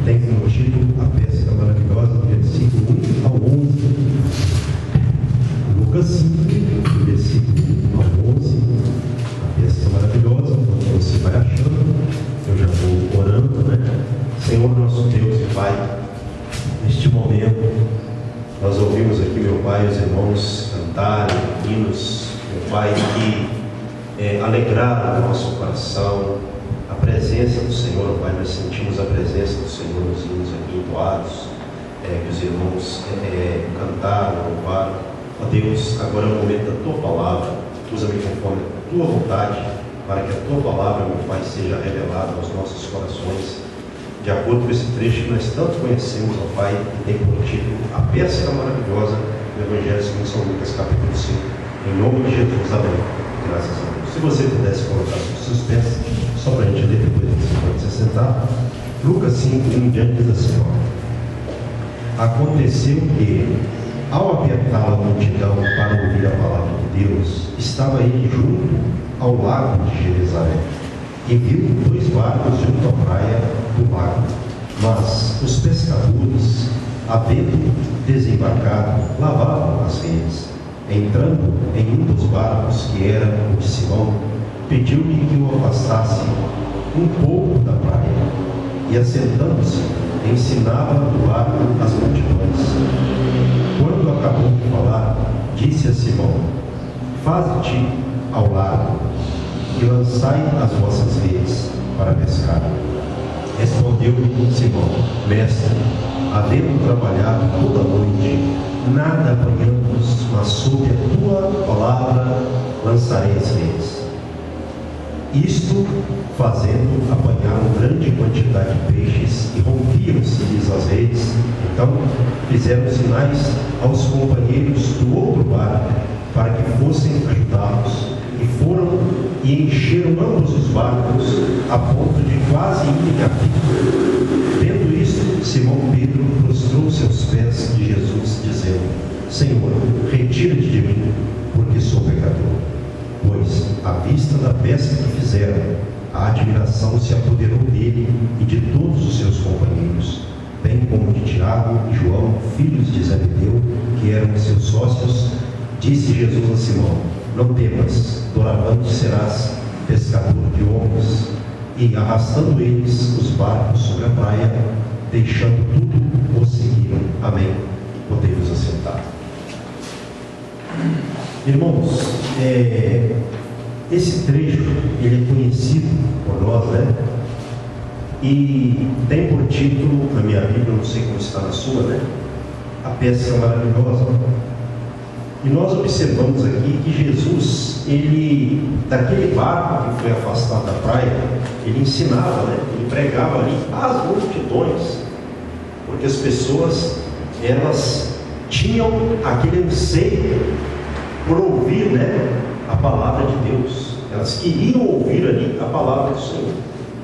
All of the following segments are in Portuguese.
tem como título A Pesca Maravilhosa, do versículo 1 ao 11. Lucas 5, do versículo 1 ao 11. A Pesca Maravilhosa, quando você vai achando, eu já vou orando, né? Senhor nosso Deus e Pai, neste momento, nós ouvimos aqui, meu Pai, os irmãos cantarem hinos, meu Pai, que alegraram o nosso coração, a presença do Senhor, Pai. Nós sentimos a presença do Senhor nos hinos aqui entoados, que os irmãos cantaram, louvaram. Ó Deus, agora é o momento da Tua Palavra, usa-me conforme a Tua vontade, para que a Tua Palavra, meu Pai, seja revelada aos nossos corações, de acordo com esse trecho que nós tanto conhecemos, ó Pai, que tem por título A Pesca Maravilhosa, do Evangelho segundo São Lucas, capítulo 5. Em nome de Jesus, amém. Graças a Deus. Se você pudesse colocar os seus pés, só para a gente ler, depois você pode se sentar. Lucas 5, 1 diante diz assim: Aconteceu que, ao apertar a multidão para ouvir a palavra de Deus, estava ele junto ao lago de Genezaré, e viu 2 barcos junto à praia do lago. Mas os pescadores, havendo desembarcado, lavavam as redes. Entrando em um dos barcos, que era o de Simão, pediu-lhe que o afastasse um pouco da praia, e assentando-se, ensinava do barco as multidões. Quando acabou de falar, disse a Simão: Faze-te ao largo e lançai as vossas redes para pescar. Respondeu-lhe Simão: Mestre, havendo trabalhado toda a noite, nada apanhamos, mas sob a tua palavra lançarei as redes. Isto fazendo, apanharam grande quantidade de peixes e rompiam-se-lhes as redes. Então fizeram sinais aos companheiros do outro barco para que fossem ajudá-los, e foram e encheram ambos os barcos a ponto de quase irem a pico. Vendo isto, Simão Pedro prostrou-se aos pés de Jesus, dizendo: Senhor, retira-te de mim, porque sou pecador. Pois, à vista da pesca que fizeram, a admiração se apoderou dele e de todos os seus companheiros, bem como de Tiago e João, filhos de Zebedeu, que eram seus sócios. Disse Jesus a Simão: Não temas, doravante serás pescador de homens. E, arrastando eles os barcos sobre a praia, deixando tudo, o seguiram. Amém. Podemos assentar. Irmãos, esse trecho, ele é conhecido por nós, né? E tem por título, na minha Bíblia, não sei como está na sua, né? A Pesca Maravilhosa. E nós observamos aqui que Jesus, ele, daquele barco que foi afastado da praia, ele ensinava, né? Ele pregava ali às multidões, porque as pessoas, elas tinham aquele anseio por ouvir, né, a palavra de Deus. Elas queriam ouvir ali a palavra do Senhor.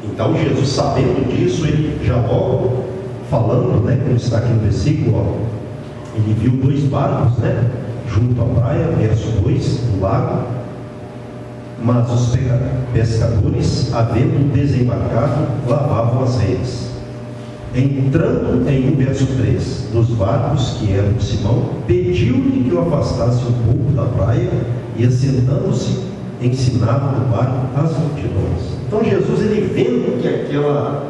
Então Jesus, sabendo disso, ele já logo falando, né, como está aqui no versículo, ó, ele viu 2 barcos, né, junto à praia, verso 2, do lago. Mas os pescadores, havendo desembarcado, lavavam as redes. Entrando em verso 3, dos barcos que eram de Simão, pediu-lhe que o afastasse um pouco da praia, e assentando-se, ensinava do barco as multidões. Então Jesus, ele vendo que aquela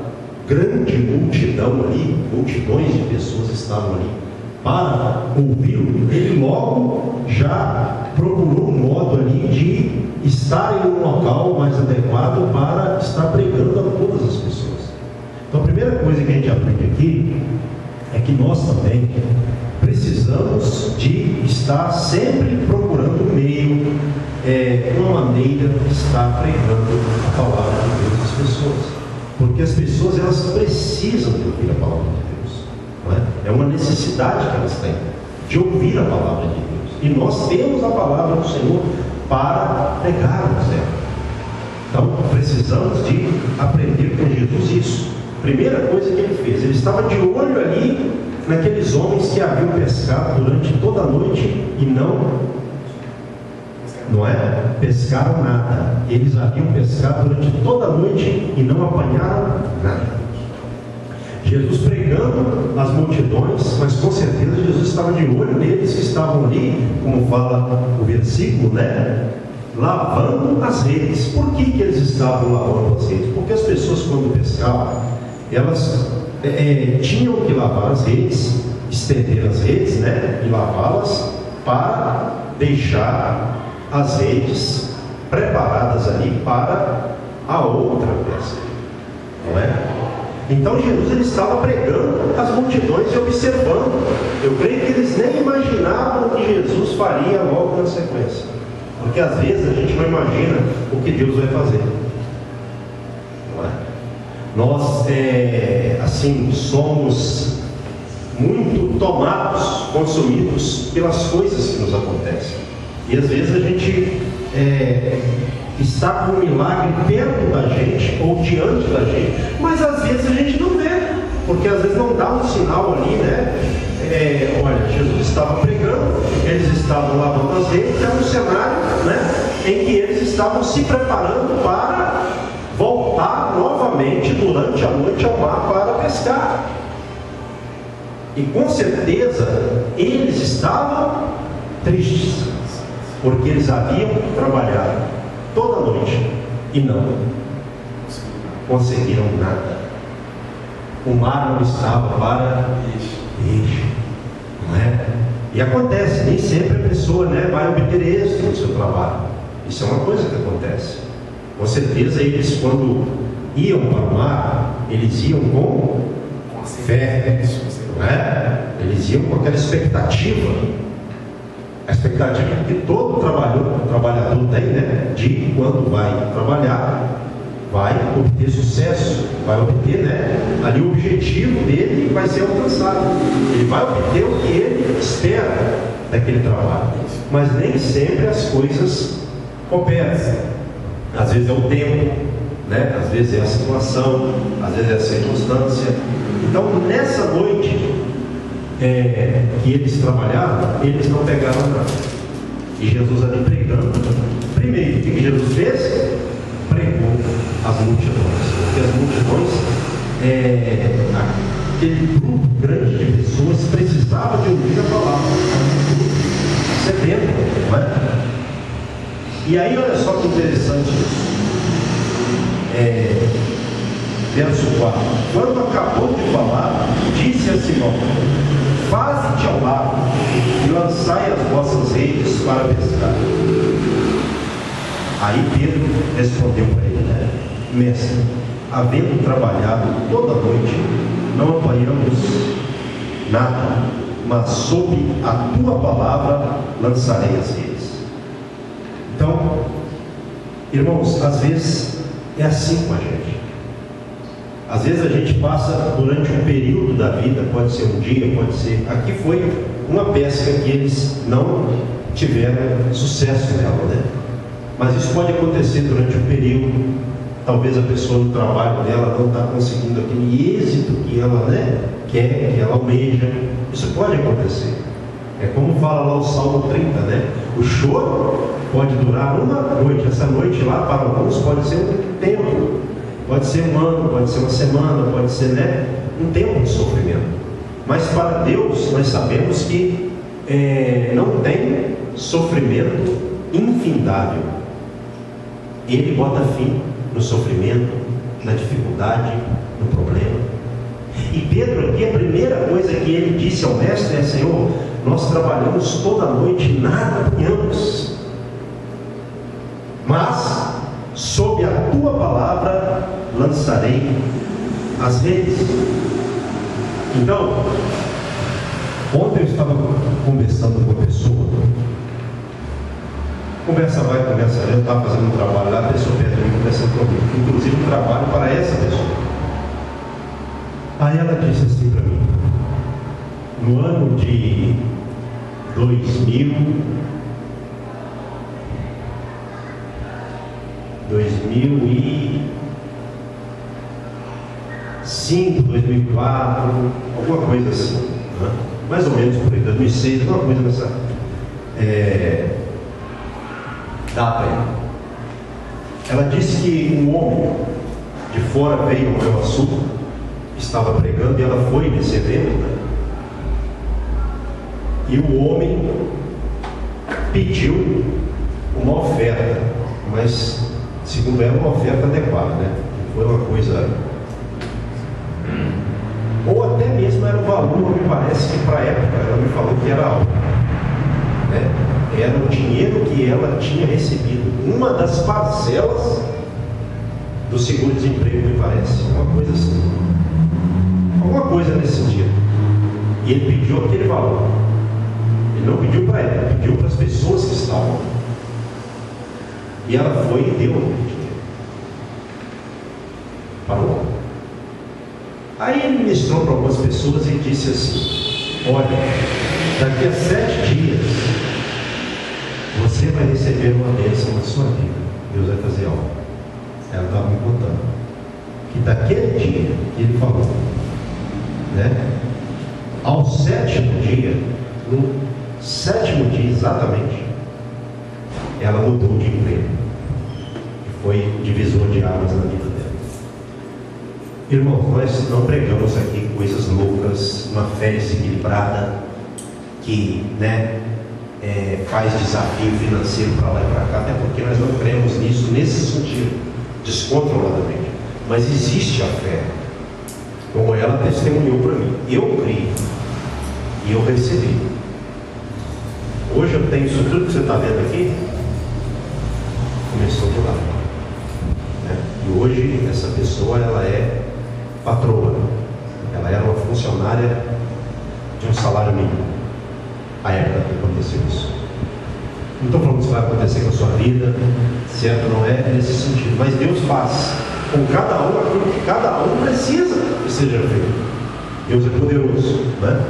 grande multidão ali, multidões de pessoas estavam ali para ouvi-lo, ele logo já procurou um modo ali de estar em um local mais adequado para estar pregando a todas as pessoas. Então a primeira coisa que a gente aprende aqui é que nós também precisamos de estar sempre procurando um meio, uma maneira de estar pregando a palavra de Deus às pessoas, porque as pessoas, elas precisam de ouvir a palavra de Deus, não é? É uma necessidade que elas têm de ouvir a palavra de Deus, e nós temos a palavra do Senhor para pregarmos ela. Então precisamos de aprender com Jesus isso. Primeira coisa que ele fez, ele estava de olho ali naqueles homens que haviam pescado durante toda a noite e pescaram nada. Eles haviam pescado durante toda a noite e não apanharam nada. Jesus pregando as multidões, mas com certeza Jesus estava de olho neles que estavam ali, como fala o versículo, né? Lavando as redes. Por que eles estavam lavando as redes? Porque as pessoas, quando pescavam, elas tinham que lavar as redes, estender as redes, né? E lavá-las para deixar as redes preparadas ali para a outra pesca, não é? Então Jesus ele estava pregando as multidões e observando. Eu creio que eles nem imaginavam o que Jesus faria logo na sequência, porque às vezes a gente não imagina o que Deus vai fazer, não é? Nós assim somos muito tomados, consumidos pelas coisas que nos acontecem, e às vezes a gente está com um milagre perto da gente ou diante da gente, mas às vezes a gente não vê, porque às vezes não dá um sinal ali, né? Olha, Jesus estava pregando, eles estavam lavando as redes, era um cenário, né, em que eles estavam se preparando para voltar novamente durante a noite ao mar para pescar. E com certeza eles estavam tristes, porque eles haviam trabalhado toda noite e não conseguiram nada. O mar não estava para peixe, não é? E acontece, nem sempre a pessoa, né, vai obter êxito no seu trabalho. Isso é uma coisa que acontece. Com certeza eles, quando iam para o mar, eles iam com fé, não é? Eles iam com aquela expectativa, a expectativa que todo trabalhador tem, né? De quando vai trabalhar, vai obter sucesso, vai obter, né, ali o objetivo dele vai ser alcançado. Ele vai obter o que ele espera daquele trabalho, mas nem sempre as coisas cooperam. Às vezes é o tempo, né? Às vezes é a situação, às vezes é a circunstância. Então nessa noite que eles trabalhavam, eles não pegaram nada. E Jesus ali pregando. Primeiro, o que Jesus fez? Pregou as multidões. Porque as multidões, aquele grupo grande de pessoas precisava de ouvir a palavra. Sedento, não é? E aí olha só que interessante isso. Verso 4: quando acabou de falar, disse a Simão: faze-te ao lado e lançai as vossas redes para pescar. Aí Pedro respondeu para ele, né? Mestre, havendo trabalhado toda a noite, não apanhamos nada, mas sob a tua palavra lançarei as redes. Então, irmãos, às vezes é assim com a gente. Às vezes a gente passa durante um período da vida, pode ser um dia, pode ser... Aqui foi uma pesca que eles não tiveram sucesso nela, né? Mas isso pode acontecer durante um período. Talvez a pessoa no trabalho dela não está conseguindo aquele êxito que ela, né, quer, que ela almeja. Isso pode acontecer. É como fala lá o Salmo 30, né? O choro pode durar uma noite. Essa noite lá para alguns pode ser um tempo. Pode ser um ano, pode ser uma semana, pode ser, né, um tempo de sofrimento. Mas para Deus nós sabemos que não tem sofrimento infindável. Ele bota fim no sofrimento, na dificuldade, no problema. E Pedro aqui, a primeira coisa que ele disse ao mestre é: Senhor, nós trabalhamos toda a noite e nada apanhamos, mas sob a tua palavra lançarei as redes. Então, ontem eu estava conversando com uma pessoa. Conversa vai, conversa vem. Eu estava fazendo um trabalho lá, a pessoa perto de mim conversando comigo, inclusive um trabalho para essa pessoa. Aí ela disse assim para mim: no ano de 2005, 2004, alguma coisa assim, né? Mais ou menos por aí, 2006, alguma coisa nessa data aí. Ela disse que um homem de fora veio ao meu açúcar, estava pregando e ela foi nesse evento, né? E o homem pediu uma oferta, mas segundo ela, uma oferta adequada, né? Foi uma coisa, ou até mesmo era o valor, me parece que para a época ela me falou que era alto, né? Era o dinheiro que ela tinha recebido, uma das parcelas do seguro-desemprego, me parece, uma coisa assim, alguma coisa nesse sentido. E ele pediu aquele valor. Ele não pediu para ela, ele pediu para as pessoas que estavam. E ela foi e deu o dinheiro para o homem. Aí ele ministrou para algumas pessoas e disse assim: olha, daqui a 7 dias você vai receber uma bênção na sua vida. Deus vai fazer algo. Ela estava me contando que daquele dia que ele falou, né, ao 7º dia, no 7º dia exatamente, ela mudou de emprego. Foi divisor de águas na vida dela. Irmãos, nós não pregamos aqui coisas loucas, uma fé desequilibrada que, né, faz desafio financeiro para lá e para cá, até porque nós não cremos nisso nesse sentido, descontroladamente. Mas existe a fé, como ela testemunhou para mim. Eu criei e eu recebi. Hoje eu tenho isso tudo que você está vendo aqui, começou por lá, né? E hoje essa pessoa, ela é patroa, ela era uma funcionária de um salário mínimo a época que aconteceu isso. Não estou falando que isso vai acontecer com a sua vida, certo? Não é nesse sentido, mas Deus faz com cada um aquilo que cada um precisa que seja feito. Deus é poderoso, né?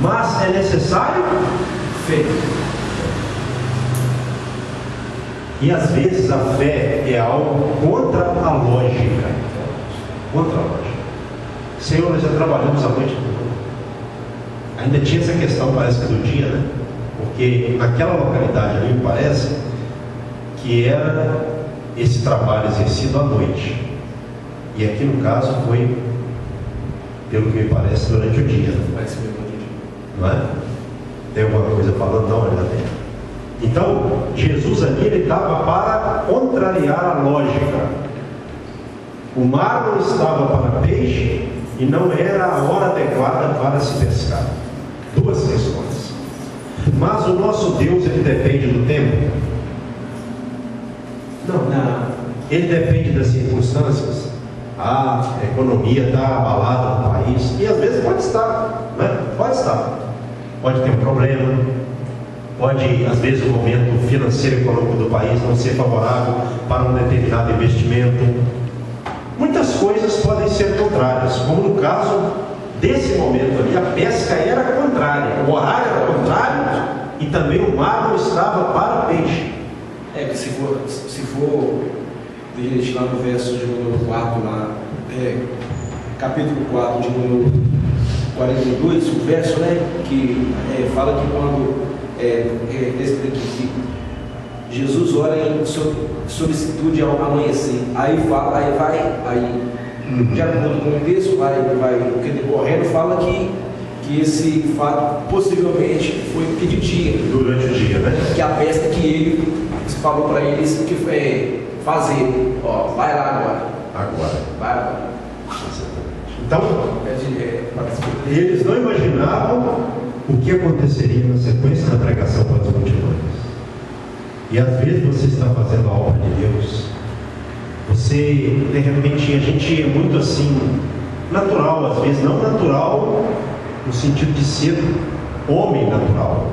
Mas é necessário fé. E às vezes a fé é algo contra a lógica. Contra a lógica. Senhor, nós já trabalhamos a noite toda. Ainda tinha essa questão, parece que do dia, né? Porque naquela localidade ali, me parece que era esse trabalho exercido à noite. E aqui no caso foi, pelo que me parece, durante o dia. Parece mesmo durante o dia. Não é? Tem alguma coisa falando? Não, olha bem. Então, Jesus ali, ele estava para contrariar a lógica. O mar não estava para peixe e não era a hora adequada para se pescar. Duas questões. Mas o nosso Deus, ele depende do tempo? Não. Ele depende das circunstâncias. A economia está abalada no país, e às vezes pode estar, né? Pode estar. Pode ter um problema. Pode, às vezes, o momento financeiro e econômico do país não ser favorável para um determinado investimento. Muitas coisas podem ser contrárias, como no caso desse momento ali, a pesca era contrária, o horário era contrário e também o mar não estava para peixe. Que se for lá no verso de número 4, lá, capítulo 4, de número 42, o verso, né, que fala que quando que Jesus ora em solicitude ao amanhecer, aí de acordo com o texto, vai decorrendo, fala que esse fato possivelmente foi de dia, durante o dia, né? Que a pesca que ele falou para eles que foi fazer, vai lá agora. Vai agora. Então, eles não imaginavam o que aconteceria na sequência da pregação para as multidões. E às vezes você está fazendo a obra de Deus, você, de repente, a gente é muito assim, natural, às vezes não natural no sentido de ser homem natural.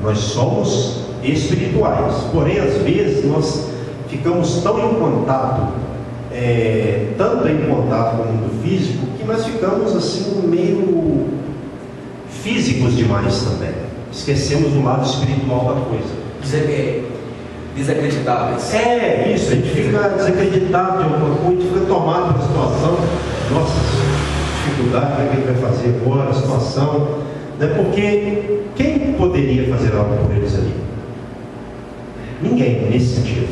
Nós somos espirituais, porém às vezes nós ficamos tão em contato, tanto em contato com o mundo físico, que nós ficamos assim meio físicos demais também. Esquecemos o lado espiritual da coisa. Desacreditáveis. Isso, a gente fica desacreditado de alguma coisa, a gente fica tomado pela situação, nossa, dificuldade, o que a gente vai fazer agora, a situação, né? Porque quem poderia fazer algo por eles ali? Ninguém, nesse sentido.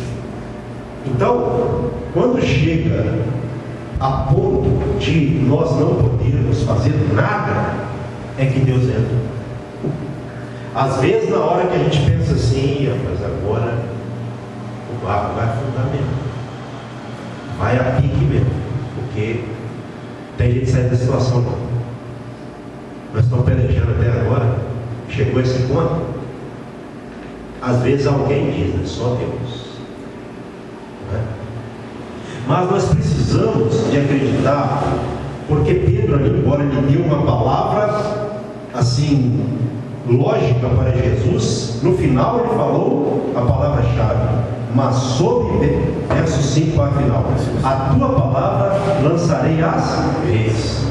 Então, quando chega a ponto de nós não podermos fazer nada, é que Deus entra. Às vezes, na hora que a gente pensa assim, mas agora o barco vai afundar mesmo, vai a pique mesmo, porque tem gente que sai da situação não. Nós estamos pelejando até agora, chegou esse ponto. Às vezes alguém diz, é só Deus, não é? Mas nós precisamos de acreditar, porque Pedro ali, embora ele deu uma palavra assim lógica para Jesus, no final ele falou a palavra-chave, mas sob, verso 5 para o final, a tua palavra lançarei às redes.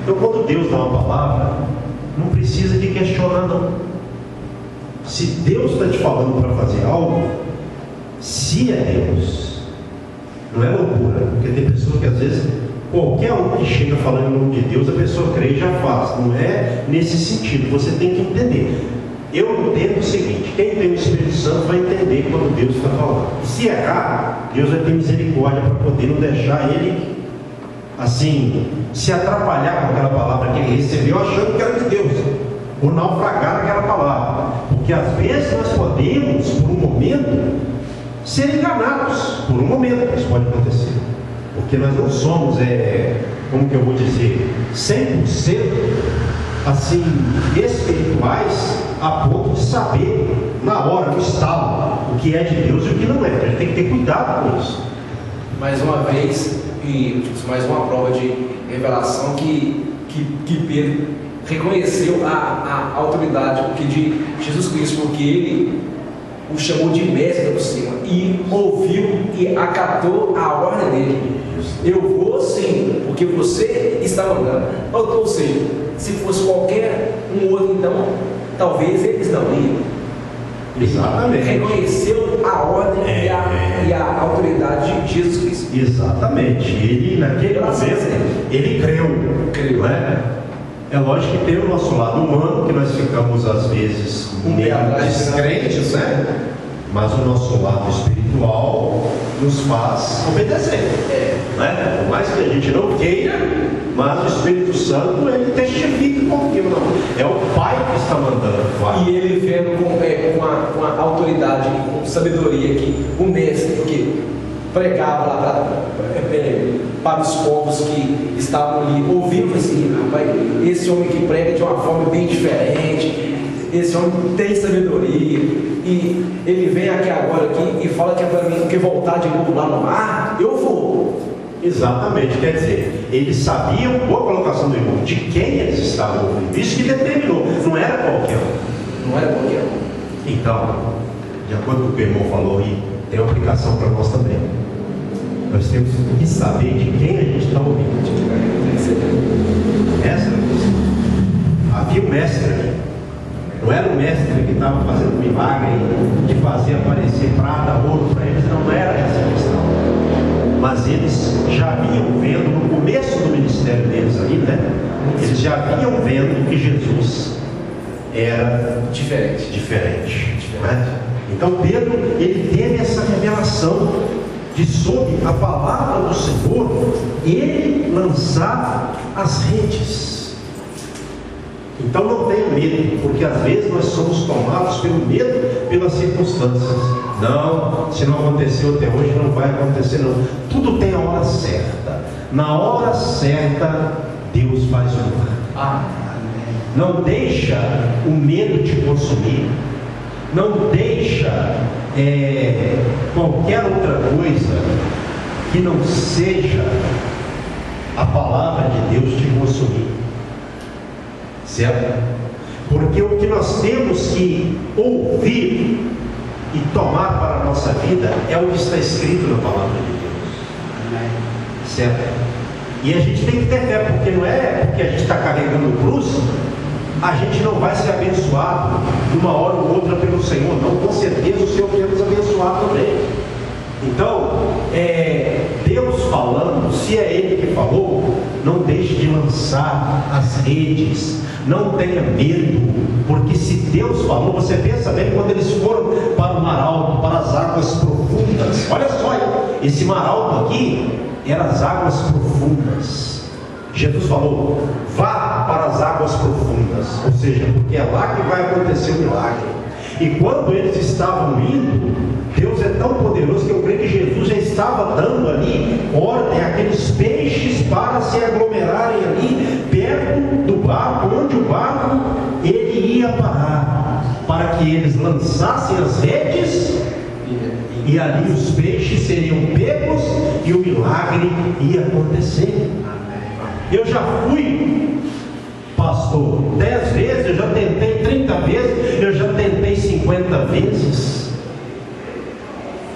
Então quando Deus dá uma palavra, não precisa de questionar não. Se Deus está te falando para fazer algo, se é Deus, não é loucura, porque tem pessoas que às vezes qualquer um que chega falando em nome de Deus, a pessoa crê e já faz. Não é nesse sentido, você tem que entender. Eu entendo o seguinte: quem tem o Espírito Santo vai entender quando Deus está falando. E se errar, Deus vai ter misericórdia para poder não deixar ele assim se atrapalhar com aquela palavra que ele recebeu achando que era de Deus, ou naufragar naquela palavra. Porque às vezes nós podemos, por um momento, ser enganados. Por um momento isso pode acontecer. Porque nós não somos, como que eu vou dizer, 100% assim, espirituais, a ponto de saber, na hora, no estalo, o que é de Deus e o que não é. A gente tem que ter cuidado com isso. Mais uma vez, e mais uma prova de revelação que Pedro reconheceu a autoridade de Jesus Cristo, porque ele o chamou de mestre do cima e ouviu e acatou a ordem dele. Eu vou sim, porque você está mandando. Ou seja, se fosse qualquer um outro, então talvez eles não iam. Exatamente. Reconheceu a ordem e a autoridade de Jesus Cristo. Exatamente. Ele, naquele momento, ele creu, não é? É lógico que tem o nosso lado humano, que nós ficamos às vezes meio descrentes, né? Mas o nosso lado espiritual nos faz obedecer, né? Por mais que a gente não queira, mas o Espírito Santo, ele testifica com aquilo, não. É o Pai que está mandando. Vai. E ele vendo com a autoridade, com sabedoria que o mestre que pregava lá para os povos que estavam ali, ouvindo assim, rapaz, esse homem que prega de uma forma bem diferente, esse homem tem sabedoria, e ele vem aqui agora e fala que é para mim que voltar de novo lá no mar, eu vou. Exatamente, quer dizer, eles sabiam, boa colocação do irmão, de quem eles estavam ouvindo. Isso que determinou, não era qualquer um. Não era qualquer um. Então, de acordo com o que o irmão falou aí, tem uma aplicação para nós também. Nós temos que saber de quem a gente está ouvindo. Essa é a questão. Havia um mestre aqui. Não era o mestre que estava fazendo milagre de fazer aparecer prata, ouro para eles, não era essa a questão. Mas eles já vinham vendo, no começo do ministério deles ali, né? Eles já vinham vendo que Jesus era diferente. Né? Então Pedro, ele teve essa revelação de sob a palavra do Senhor, ele lançar as redes. Então não tenha medo, porque às vezes nós somos tomados pelo medo, pelas circunstâncias. Não, se não aconteceu até hoje, não vai acontecer não. Tudo tem a hora certa. Na hora certa, Deus faz o milagre. Não deixa o medo te consumir. Não deixa qualquer outra coisa que não seja a palavra de Deus te consumir. Certo? Porque o que nós temos que ouvir e tomar para a nossa vida é o que está escrito na palavra de Deus. Certo? E a gente tem que ter fé, porque não é porque a gente está carregando cruz, a gente não vai ser abençoado de uma hora ou outra pelo Senhor. Não, com certeza o Senhor quer nos abençoar também. Então, Deus falando, se é Ele que falou, não deixe de lançar as redes, não tenha medo, porque se Deus falou, você pensa bem quando eles foram para o mar alto, para as águas profundas, olha só, esse mar alto aqui, eram as águas profundas. Jesus falou: vá para as águas profundas, ou seja, porque é lá que vai acontecer o milagre. E quando eles estavam indo, Deus é tão poderoso que eu creio que Jesus já estava dando ali ordem àqueles peixes para se aglomerarem ali perto do barco, onde o barco ele ia parar, para que eles lançassem as redes e ali os peixes seriam pegos e o milagre ia acontecer. Eu já fui pastor 10 vezes, eu já tentei 30 vezes, eu já tentei 50 vezes.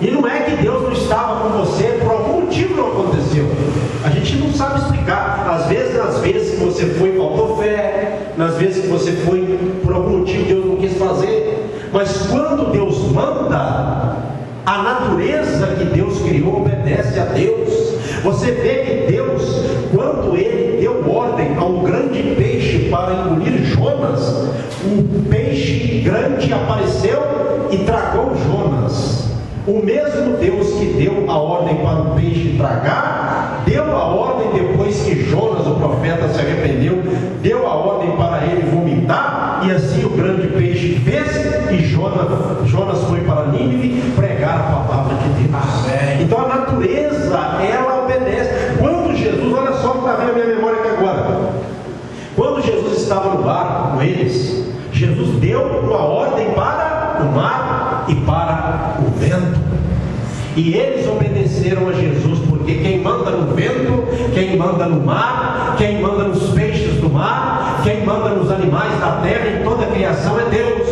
E não é que Deus não estava com você, por algum motivo não aconteceu. A gente não sabe explicar. Às vezes, nas vezes que você foi, faltou fé. Nas vezes que você foi, por algum motivo Deus não quis fazer. Mas quando Deus manda, a natureza que Deus criou obedece a Deus. Você vê que Deus, quando Ele deu ordem a um grande peixe para engolir Jonas, um peixe grande apareceu e tragou Jonas. O mesmo Deus que deu a ordem para o peixe tragar, deu a ordem depois que Jonas, o profeta, se arrependeu, deu a ordem para ele vomitar, e assim o grande peixe fez, e Jonas foi para Nínive pregar a palavra de Deus. Amém. Então a natureza, ela obedece. Quando Jesus, olha só para ver a minha memória aqui agora, quando Jesus estava no barco com eles, Jesus deu uma ordem para o mar e para o vento, e eles obedeceram a Jesus, porque quem manda no vento, quem manda no mar, quem manda nos peixes do mar, quem manda nos animais da terra, em toda a criação é Deus.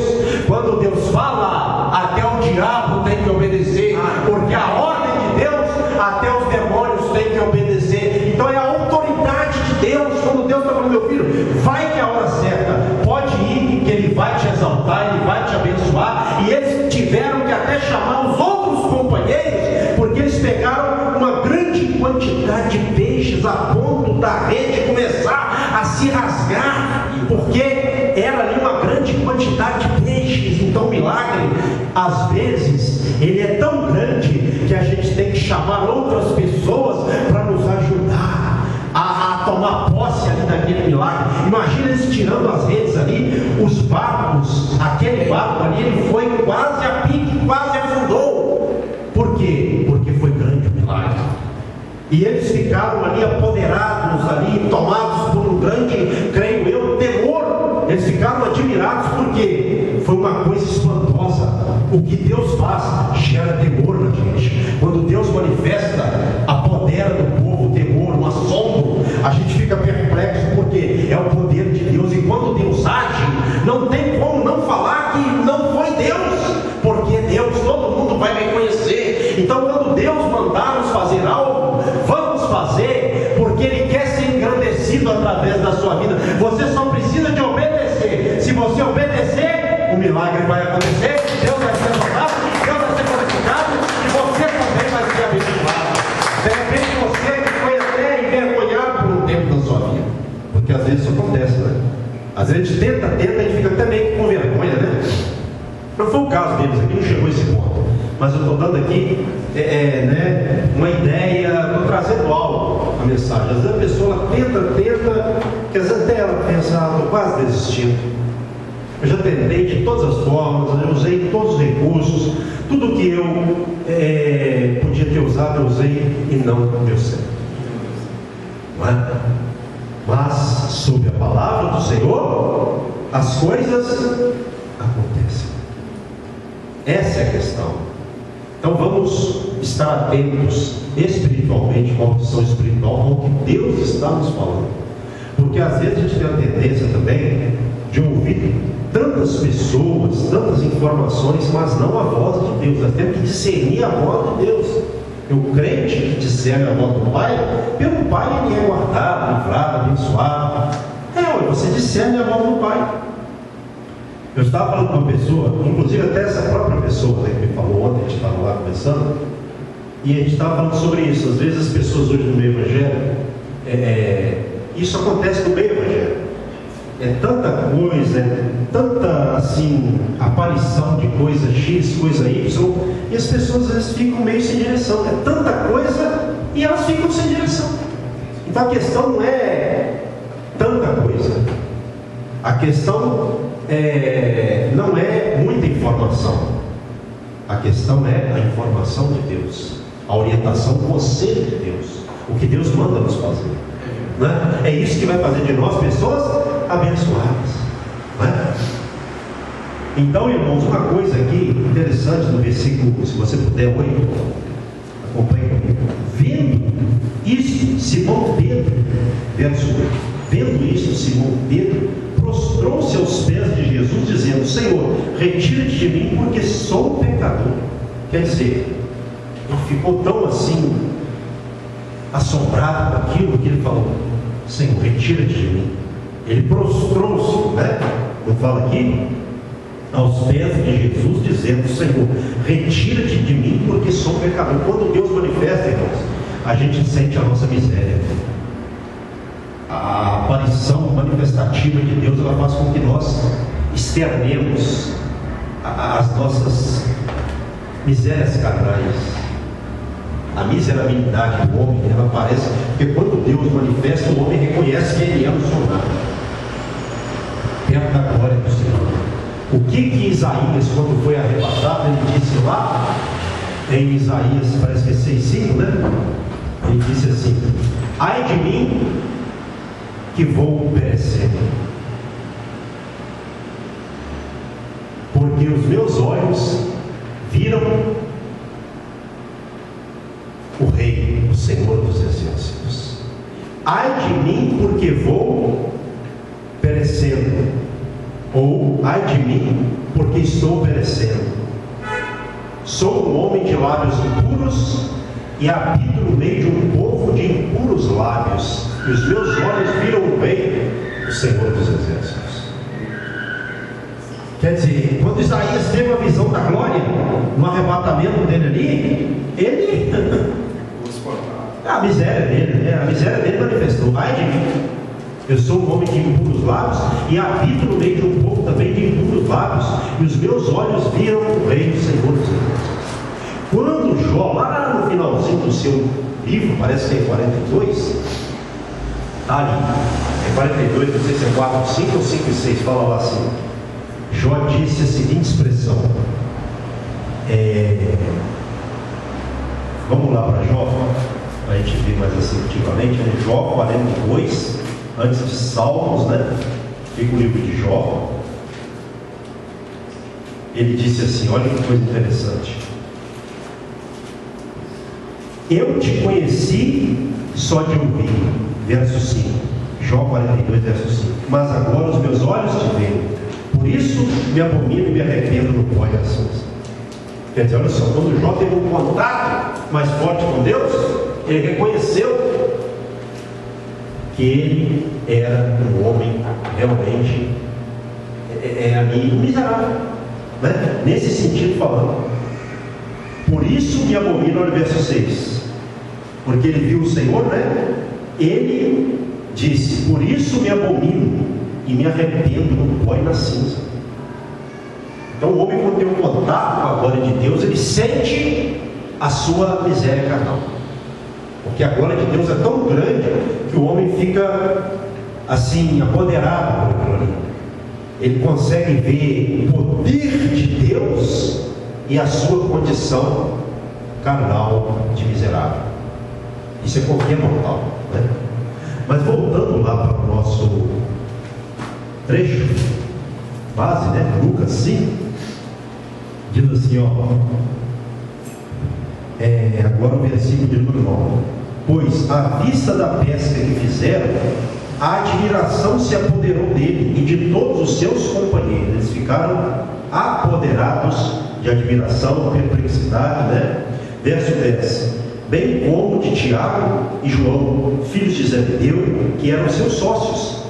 Quando Deus fala, até o diabo tem que obedecer, porque a ordem de Deus, até os demônios têm que obedecer. Então é a autoridade de Deus. Quando Deus está falando: meu filho, vai que é a hora certa, pode ir, que Ele vai te exaltar, Ele vai te abençoar. E eles tiveram que até chamar os outros companheiros, porque eles pegaram uma grande quantidade de peixes, a ponto da rede começar a se rasgar, porque era ali uma grande quantidade de peixes. Então o milagre, às vezes, ele é tão grande que a gente tem que chamar outras pessoas para nos ajudar a tomar posse ali daquele milagre. Imagina eles tirando as redes ali, os barcos, aquele barco ali, ele foi quase a pique, quase afundou. Por quê? Porque foi grande o milagre. E eles ficaram ali apoderados, ali, tomados por um grande, creio eu, temor. Eles ficaram admirados, porque foi uma coisa espantosa. O que Deus faz gera temor na gente. Quando Deus manifesta, apodera do povo o temor, um assombro. A gente fica perplexo, porque é o poder de Deus. E quando Deus age, não tem como não falar que não foi Deus, porque Deus, todo mundo vai reconhecer. Então quando Deus mandar nos fazer algo, vamos fazer, porque Ele quer ser engrandecido através da sua vida. Você só precisa de obedecer. Se você obedecer, o milagre vai acontecer, Deus vai ser exaltado, Deus vai ser glorificado, e você também vai ser abençoado. De repente você que foi até envergonhado por um tempo da sua vida, porque às vezes isso acontece, né? Às vezes a gente tenta, a gente fica até meio com vergonha, né? Não foi o caso deles aqui, não chegou a esse ponto. Mas eu estou dando aqui uma ideia, estou trazendo algo, a mensagem. Às vezes a pessoa tenta, que às vezes até ela pensa: estou quase desistindo. Eu já tentei de todas as formas, eu usei todos os recursos, tudo que eu podia ter usado, eu usei e não deu certo. Não é? Mas, sob a palavra do Senhor, as coisas acontecem. Essa é a questão. Então vamos estar atentos espiritualmente, com a opção espiritual, com o que Deus está nos falando. Porque às vezes a gente tem a tendência também de ouvir tantas pessoas, tantas informações, mas não a voz de Deus. Nós temos que discernir a voz de Deus. O crente que discerne a voz do Pai, pelo Pai ele é guardado, livrado, abençoado. Você discerne a voz do Pai. Eu estava falando com uma pessoa, inclusive até essa própria pessoa que me falou ontem, a gente estava lá conversando, e a gente estava falando sobre isso. Às vezes as pessoas hoje no meio evangélico, isso acontece no meio evangélico. É tanta coisa, tanta assim, aparição de coisa X, coisa Y, e as pessoas às vezes ficam meio sem direção. É tanta coisa e elas ficam sem direção. Então a questão não é tanta coisa, a questão não é muita informação, a questão é a informação de Deus, a orientação, o conselho de Deus, o que Deus manda nos fazer, né? É isso que vai fazer de nós pessoas abençoadas, né? Então, irmãos, uma coisa aqui interessante no versículo, se você puder, 8, acompanhe comigo. Vendo isso, Simão Pedro, verso 8, vendo isso, Simão Pedro prostrou-se aos pés de Jesus, dizendo: Senhor, retira-te de mim, porque sou um pecador. Quer dizer, ele ficou tão assim, assombrado com aquilo que ele falou: Senhor, retira-te de mim. Ele prostrou-se, né? Não fala aqui? Aos pés de Jesus, dizendo: Senhor, retira-te de mim, porque sou pecador. Quando Deus manifesta, irmãos, a gente sente a nossa miséria. A aparição manifestativa de Deus, ela faz com que nós externemos as nossas misérias carnais. A miserabilidade do homem, ela aparece, porque quando Deus manifesta, o homem reconhece que ele é o Senhor, perto da glória do Senhor. O que Isaías, quando foi arrebatado, ele disse lá, em Isaías, parece que é 6,5, né? Ele disse assim: ai de mim, que vou perecendo, porque os meus olhos viram o Rei, o Senhor dos Exércitos. Ai de mim, porque vou perecendo. Ou, ai de mim, porque estou perecendo. Sou um homem de lábios impuros e habito no meio de um povo de impuros lábios, e os meus olhos viram o Rei, o Senhor dos Exércitos. Quer dizer, quando Isaías teve a visão da glória, no arrebatamento dele ali, ele a miséria dele, né? A miséria dele manifestou: ai de mim, eu sou um homem de impuros lábios e habito no meio de um povo também de impuros lábios, e os meus olhos viram o Rei, o Senhor dos Exércitos. Quando Jó, lá no finalzinho do seu livro, parece que é 42, está ali, é 42, não sei se é 4, 5 ou 5 e 6, fala lá assim. Jó disse a seguinte expressão, vamos lá para Jó, para a gente ver mais assertivamente, né? Jó 42, antes de Salmos, né? Fica o livro de Jó. Ele disse assim, olha que coisa interessante: eu te conheci só de ouvir, verso 5, Jó 42, verso 5, mas agora os meus olhos te veem, por isso me abomino e me arrependo no pó e a cinza. Quer dizer, olha só, quando Jó teve um contato mais forte com Deus, ele reconheceu que ele era um homem realmente miserável, né? Nesse sentido falando. Por isso me abomino, no verso 6, porque ele viu o Senhor, né? Ele disse: por isso me abomino e me arrependo no pó e na cinza. Então o homem, quando tem um contato com a glória de Deus, ele sente a sua miséria carnal, porque a glória de Deus é tão grande que o homem fica assim, apoderado por aquilo ali. Ele consegue ver o poder de Deus e a sua condição carnal de miserável. Isso é qualquer mortal, né? Mas voltando lá para o nosso trecho base, né? Lucas 5, diz assim, agora o versículo de número 9: pois à vista da pesca que fizeram, a admiração se apoderou dele e de todos os seus companheiros. Eles ficaram apoderados de admiração, perplexidade, né? Verso 10: bem como de Tiago e João, filhos de Zebedeu, que eram seus sócios.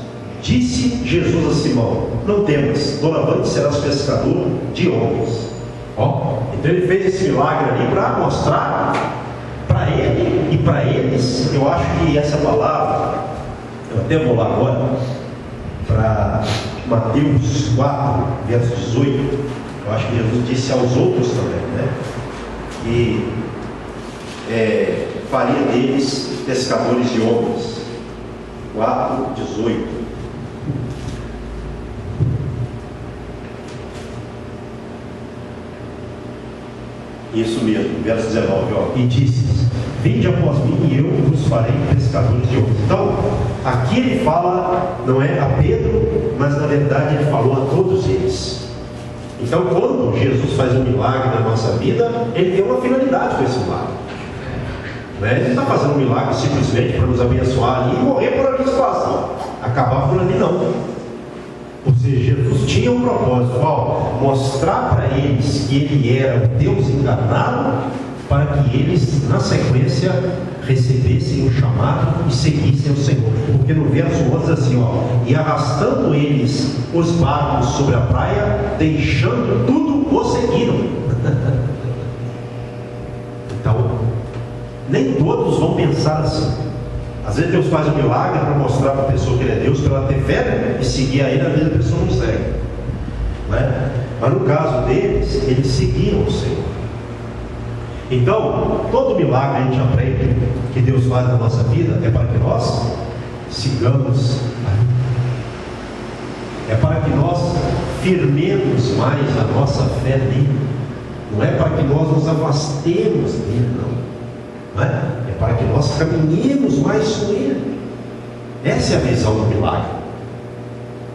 Disse Jesus a Simão: não temas, doravante serás pescador de homens. Então ele fez esse milagre ali para mostrar para ele e para eles. Eu acho que essa palavra, eu até vou lá agora para Mateus 4, verso 18. Eu acho que Jesus disse aos outros também, né? Que faria deles pescadores de homens. 4:18. Isso mesmo, verso 19, ó. E disse: vinde após mim e eu vos farei pescadores de homens. Então, aqui ele fala, não é a Pedro, mas na verdade ele falou a todos eles. Então, quando Jesus faz um milagre na nossa vida, ele tem uma finalidade com esse milagre. Ele não está fazendo um milagre simplesmente para nos abençoar ali e morrer por abençoação, acabar por ali, não. Ou seja, Jesus tinha um propósito, mostrar para eles que ele era o Deus encarnado, para que eles, na sequência, recebessem o chamado e seguissem o Senhor. Porque no verso 11 assim, e arrastando eles os barcos sobre a praia, deixando tudo, o seguiram. Então, nem todos vão pensar assim. Às vezes Deus faz um milagre para mostrar para a pessoa que ele é Deus, para ela ter fé e seguir a ele, às vezes a pessoa não segue, mas no caso deles, eles seguiram o Senhor. Então, todo milagre a gente aprende que Deus faz na nossa vida é para que nós sigamos a ele. É para que nós firmemos mais a nossa fé nele. Não é para que nós nos afastemos dele, não é? É para que nós caminhemos mais com ele. Essa é a visão do milagre.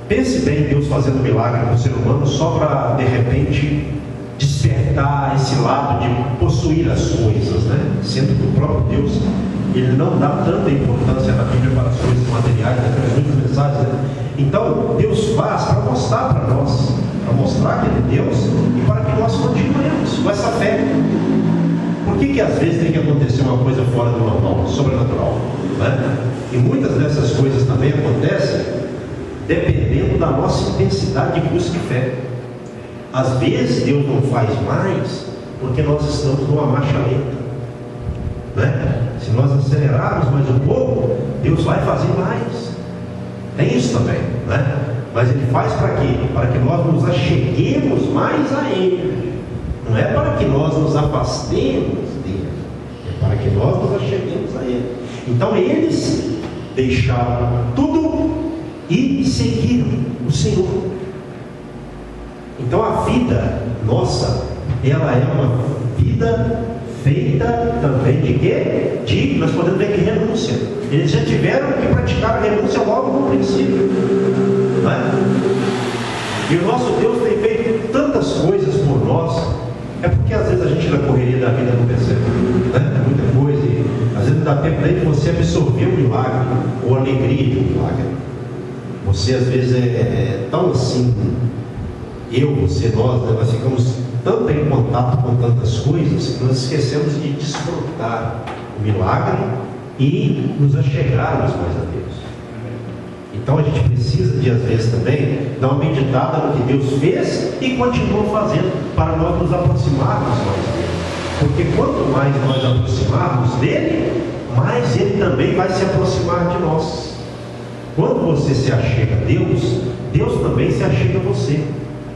Pense bem em Deus fazendo milagre para o ser humano só para, de repente, despertar esse lado de possuir as coisas, sendo que o próprio Deus, ele não dá tanta importância na Bíblia para as coisas materiais, temos muitas mensagens, Então Deus faz para mostrar para nós, para mostrar que ele é Deus e para que nós continuemos com essa fé. Por que às vezes tem que acontecer uma coisa fora do normal, sobrenatural, E muitas dessas coisas também acontecem dependendo da nossa intensidade de busca e fé. Às vezes Deus não faz mais porque nós estamos numa marcha lenta, Se nós acelerarmos mais um pouco, Deus vai fazer mais. Tem isso também, Mas Ele faz para quê? Para que nós nos acheguemos mais a Ele. Não é para que nós nos afastemos dele, é para que nós nos acheguemos a ele. Então eles deixaram tudo e seguiram o Senhor. Então a vida nossa, ela é uma vida feita também de quê? Nós podemos ver que renúncia. Eles já tiveram que praticar a renúncia logo no princípio, E o nosso Deus tem feito tantas coisas por nós. É porque às vezes a gente na correria da vida não percebe, muita coisa, e às vezes não dá tempo nem de você absorver o milagre, ou a alegria de um milagre. Você às vezes é tão assim, nós ficamos tanto em contato com tantas coisas, que nós esquecemos de desfrutar o milagre e nos achegarmos mais a Deus. Então a gente precisa de, às vezes também, dar uma meditada no que Deus fez e continua fazendo, para nós nos aproximarmos mais dele. Porque quanto mais nós aproximarmos dele, mais ele também vai se aproximar de nós. Quando você se achega a Deus, Deus também se achega a você.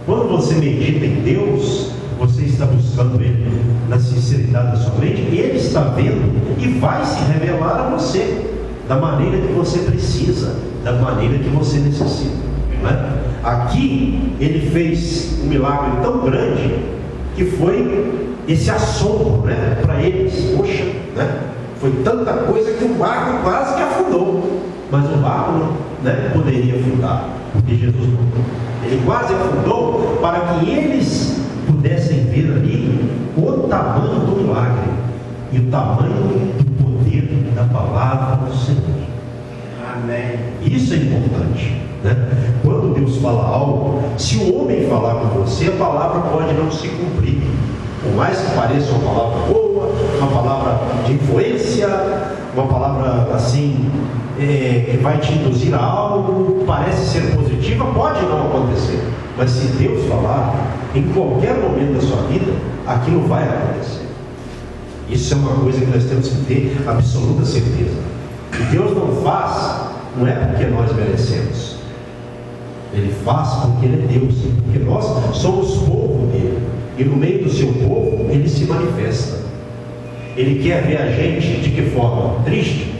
Quando você medita em Deus, você está buscando ele na sinceridade da sua mente, ele está vendo e vai se revelar a você da maneira que você precisa, da maneira que você necessita, Aqui ele fez um milagre tão grande que foi esse assombro, para eles. Poxa, foi tanta coisa que o barco quase que afundou, mas o barco não poderia afundar, porque Jesus mandou. Ele quase afundou para que eles pudessem ver ali o tamanho do milagre e o tamanho do poder da palavra do Senhor. Amém. Isso é importante, Quando Deus fala algo, se o homem falar com você, a palavra pode não se cumprir. Por mais que pareça uma palavra boa, uma palavra de influência, uma palavra assim, que vai te induzir a algo, parece ser positiva, pode não acontecer. Mas se Deus falar, em qualquer momento da sua vida, aquilo vai acontecer. Isso é uma coisa que nós temos que ter absoluta certeza. E Deus não faz, não é porque nós merecemos. Ele faz porque Ele é Deus, porque nós somos povo dele, e no meio do seu povo Ele se manifesta. Ele quer ver a gente de que forma? Triste.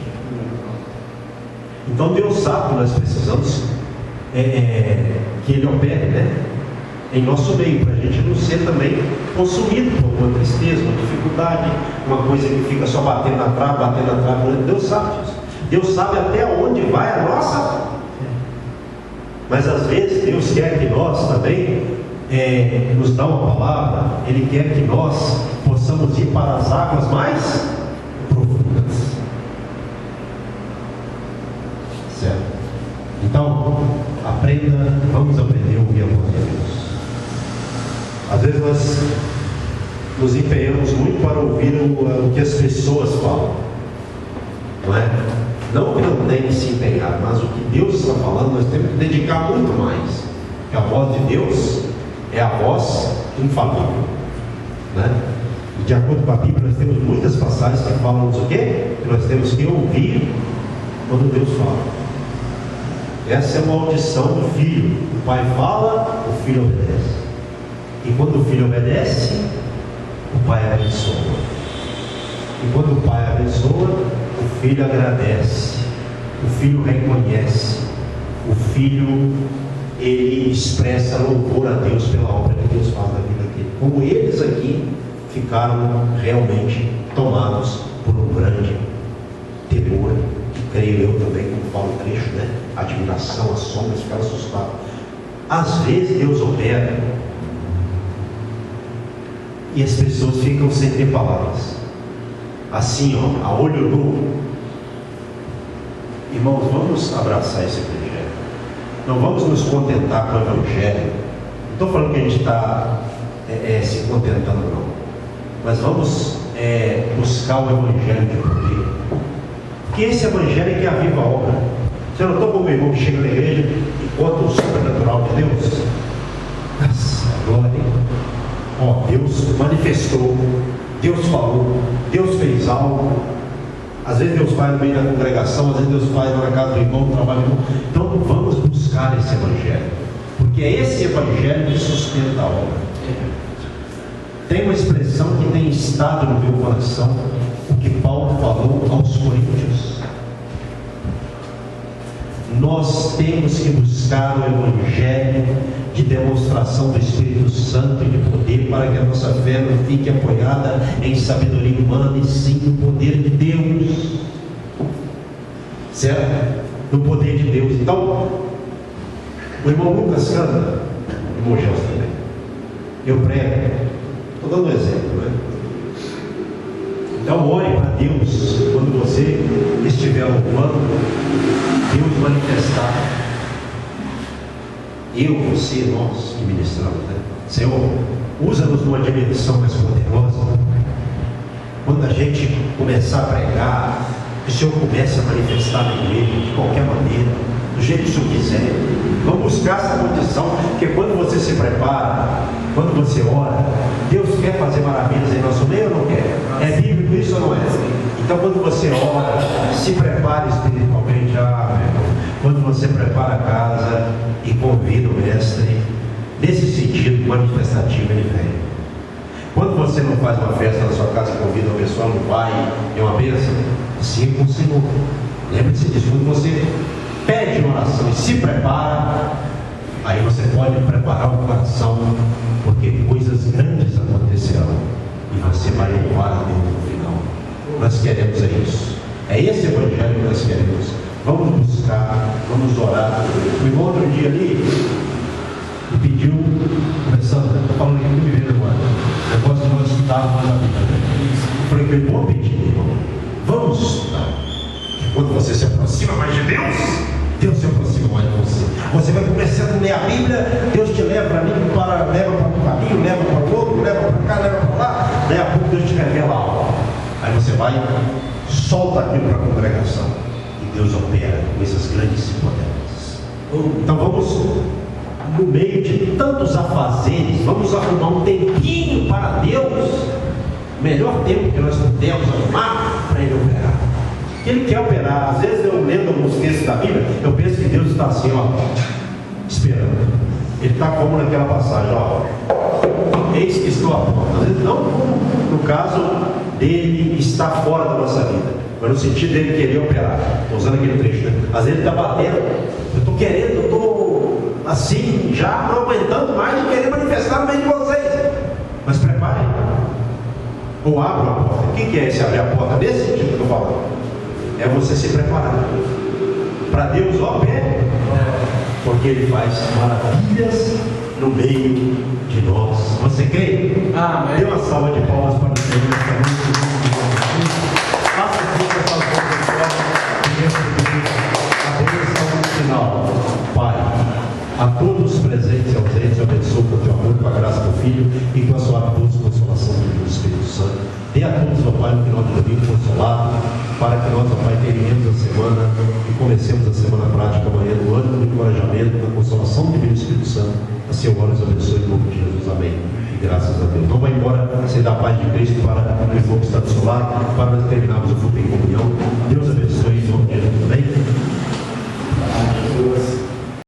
Então Deus sabe que nós precisamos que Ele opere, né, em nosso meio, para a gente não ser também consumido por uma tristeza, uma dificuldade, uma coisa que fica só batendo na trave. Deus sabe disso. Deus sabe até onde vai a nossa. Mas às vezes Deus quer que nós também nos dá uma palavra. Ele quer que nós possamos ir para as águas mais profundas. Certo? Então, vamos aprender a ouvir a voz de Deus. Às vezes nós nos empenhamos muito para ouvir o que as pessoas falam, não é? Não que não tem que se empenhar, mas o que Deus está falando, nós temos que dedicar muito mais. Porque a voz de Deus é a voz infalível, né? E de acordo com a Bíblia, nós temos muitas passagens que falam o quê? Que nós temos que ouvir quando Deus fala. Essa é uma audição do filho. O pai fala, o filho obedece. E quando o filho obedece, o pai abençoa. E quando o pai abençoa, o filho agradece. O filho reconhece. O filho, ele expressa louvor a Deus pela obra que Deus faz na vida dele. Como eles aqui ficaram realmente tomados por um grande temor. Creio eu também, como fala o trecho, né? Admiração, assombro, ficaram assustados. Às vezes Deus opera e as pessoas ficam sem ter palavras, assim, ó, a olho nu. Irmãos, vamos abraçar esse evangelho. Não vamos nos contentar com o evangelho. Não estou falando que a gente está se contentando, não, mas vamos buscar o evangelho de poder. Porque esse evangelho é que aviva a obra. Você não estou como o irmão que chega na igreja e conta o sobrenatural de Deus? Nossa, glória. Ó, Deus manifestou, Deus falou, Deus fez algo. Às vezes Deus faz no meio da congregação, às vezes Deus faz na casa do irmão, no trabalho do irmão. Então vamos buscar esse evangelho, porque é esse evangelho que sustenta a obra. Tem uma expressão que tem estado no meu coração, o que Paulo falou aos Coríntios. Nós temos que buscar o evangelho de demonstração do Espírito Santo e de poder, para que a nossa fé não fique apoiada em sabedoria humana, e sim no poder de Deus. Certo? No poder de Deus. Então, o irmão Lucas canta, o irmão Gelson também. Eu prego, estou dando um exemplo, né? Então ore para Deus quando você estiver louvando, Deus manifestar. Eu, você, nós que ministramos, né? Senhor, usa-nos numa dimensão mais poderosa. Quando a gente começar a pregar, o Senhor comece a manifestar na igreja de qualquer maneira, do jeito que o Senhor quiser. Vamos buscar essa condição, porque quando você se prepara, quando você ora, Deus quer fazer maravilhas em nosso meio ou não quer? É bíblico isso ou não é? Então quando você ora, se prepare espiritualmente. Meu irmão, quando você prepara a casa e convida o mestre, nesse sentido manifestativo ele vem. Quando você não faz uma festa na sua casa e convida o pessoal, não vai, é uma bênção, assim com o Senhor. Lembre-se disso, quando você pede uma oração e se prepara, aí você pode preparar o coração, porque coisas grandes acontecerão e você vai louvar a Deus no final. Nós queremos isso. É esse evangelho que nós queremos. Vamos buscar, vamos orar. O irmão outro dia ali me pediu, começando, estou falando aqui muito me vendo agora, o negócio de nós estudarmos mais a Bíblia. Eu falei que eu vou pedir, irmão, vamos estudar. Quando você se aproxima mais de Deus, Deus se aproxima mais de você. Você vai começando a ler a Bíblia, Deus te leva para mim, leva para um caminho, leva para o outro, leva para cá, leva para lá. Daí a pouco Deus te revela algo. Aí você vai, solta aquilo para a congregação. E Deus opera coisas grandes e poderosas. Então vamos, no meio de tantos afazeres, vamos arrumar um tempinho para Deus. O melhor tempo que nós podemos arrumar para Ele operar. Ele quer operar. Às vezes eu lendo alguns textos da Bíblia, eu penso que Deus está assim, ó, esperando. Ele está como naquela passagem, ó. Eis que estou à porta. Às vezes não no caso dele estar fora da nossa vida, mas no sentido dele querer operar. Estou usando aquele trecho, né? Às vezes ele está batendo. Eu estou querendo, eu estou assim, já não aguentando mais de querer manifestar no meio de vocês. Mas preparem. Ou abram a porta. O que é esse abrir a porta? Nesse sentido que eu estou falando. É você se preparar. Para Deus, ó, pé. Porque Ele faz maravilhas no meio de nós. Você crê? Amém. Dê uma salva de palmas para o Senhor nesta noite. Faça aqui para fazer a bênção final. Pai, a todos os presentes e ausentes, eu abençoo com o teu amor, com a graça do Filho e com a sua doce consolação do Espírito Santo. Dê a todos, ó Pai, no final do domingo consolado, para que nós, ó Pai, terminemos a semana e comecemos a semana prática amanhã no ânimo, no encorajamento, na consolação do Divino Espírito Santo. Assim eu oro e os abençoe em nome de Jesus. Amém. E graças a Deus. Não vai embora sem dar a paz de Cristo para o irmão que está do seu lado, para nós terminarmos o culto em comunhão. Deus abençoe.